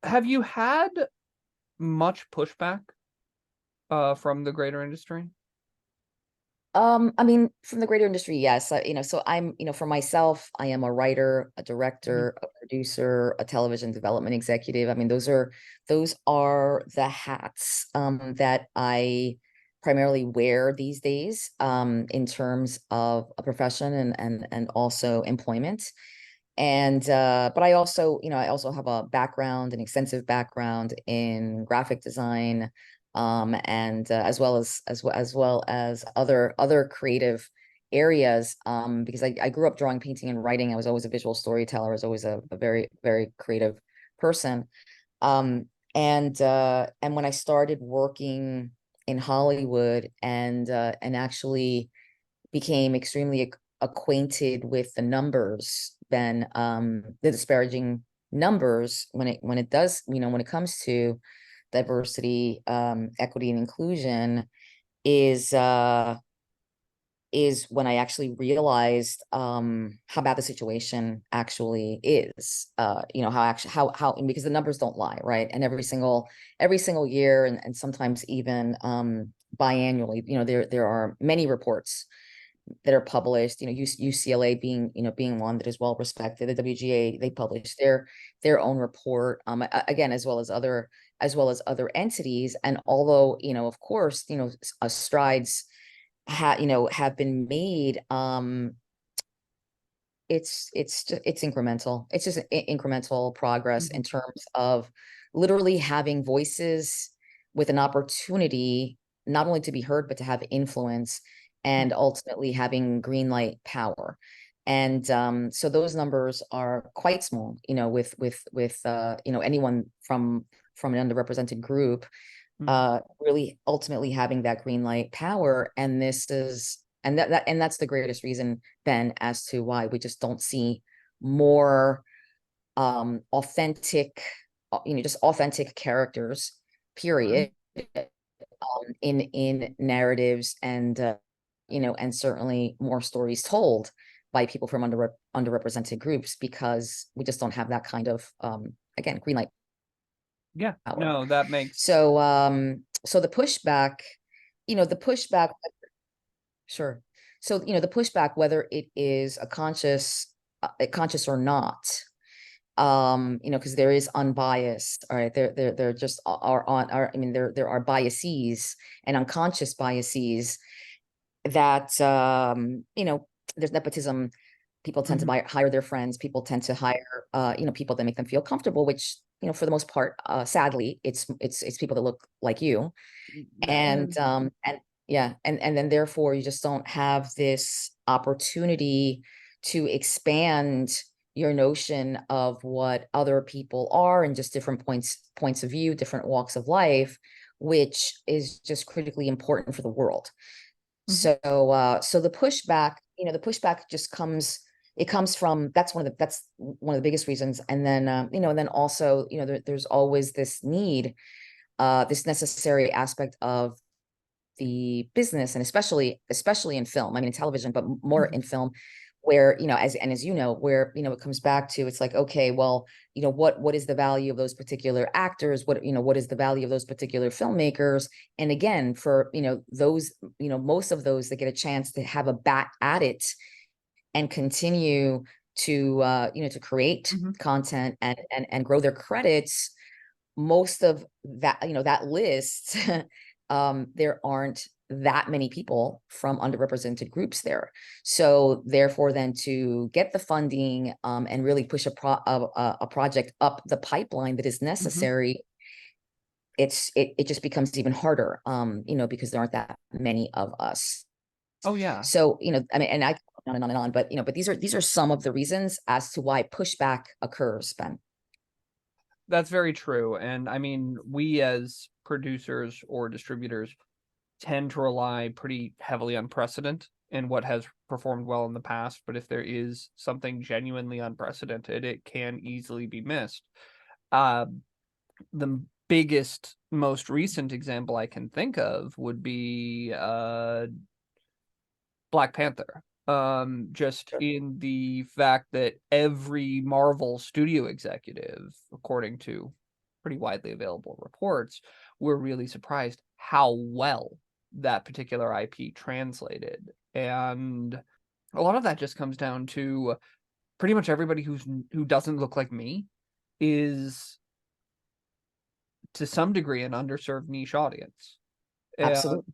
Have you had much pushback from the greater industry? I mean, from the greater industry, yes. So I'm, for myself, I am a writer, a Mhm. director, a producer, a television development executive. I mean, those are the hats that I primarily wear these days in terms of a profession and also employment. And but I also have a background, an extensive background in graphic design, and as well as other creative areas. Because I grew up drawing, painting, and writing. I was always a visual storyteller. I was always a very, very creative person. And when I started working in Hollywood and actually became extremely acquainted with the numbers, then the disparaging numbers when it does, when it comes to diversity, equity, and inclusion is uh is when I actually realized how bad the situation actually is. How actually how because the numbers don't lie, right? And every single year and sometimes even biannually, there are many reports that are published. UCLA being one that is well respected. The WGA, they publish their own report, again, as well as other entities. And although, of course, strides have been made, it's incremental. It's just incremental progress Mhm. in terms of literally having voices with an opportunity not only to be heard but to have influence, and ultimately having green light power. And so those numbers are quite small, with anyone from an underrepresented group Mhm. really ultimately having that green light power. And this is and that's the greatest reason, Ben, as to why we just don't see more authentic, just authentic characters, period, Mhm. in narratives, and certainly more stories told by people from underrepresented groups, because we just don't have that kind of again, green light Yeah, power. no, that makes So the pushback, the pushback, sure. So, the pushback, whether it is conscious or not, because there is unbiased, all right, there just I mean, there are biases and unconscious biases that, there's nepotism. People tend to Mhm. hire their friends. People tend to hire, people that make them feel comfortable, which, for the most part, sadly, it's people that look like you. And And yeah, and then therefore you just don't have this opportunity to expand your notion of what other people are, and just different points of view, different walks of life, which is just critically important for the world. Mhm. So the pushback just comes, it comes from, that's one of the biggest reasons. And then and then also, there's always this need, this necessary aspect of the business, and especially in film. I mean, in television, but more Mhm. in film, where, as you know, where, it comes back to, it's like, okay, well, what is the value of those particular actors? What is the value of those particular filmmakers? And again, for, those, most of those that get a chance to have a bat at it and continue to create Mhm. content and grow their credits, most of that, that list, there aren't that many people from underrepresented groups there. So therefore, then, to get the funding, and really push a project up the pipeline that is Mhm. necessary, it just becomes even harder, because there aren't that many of us. Oh, yeah. So, I mean, and I go on and on and on, but, but these are some of the reasons as to why pushback occurs, Ben. That's very true, and I mean, we as producers or distributors tend to rely pretty heavily on precedent and what has performed well in the past, but if there is something genuinely unprecedented, it can easily be missed. Uh, the biggest, most recent example I can think of would be, Black Panther. Just Sure. in the fact that every Marvel studio executive, according to pretty widely available reports, we're really surprised how well that particular IP translated. And a lot of that just comes down to pretty much everybody who doesn't look like me is to some degree an underserved niche audience. And Absolutely.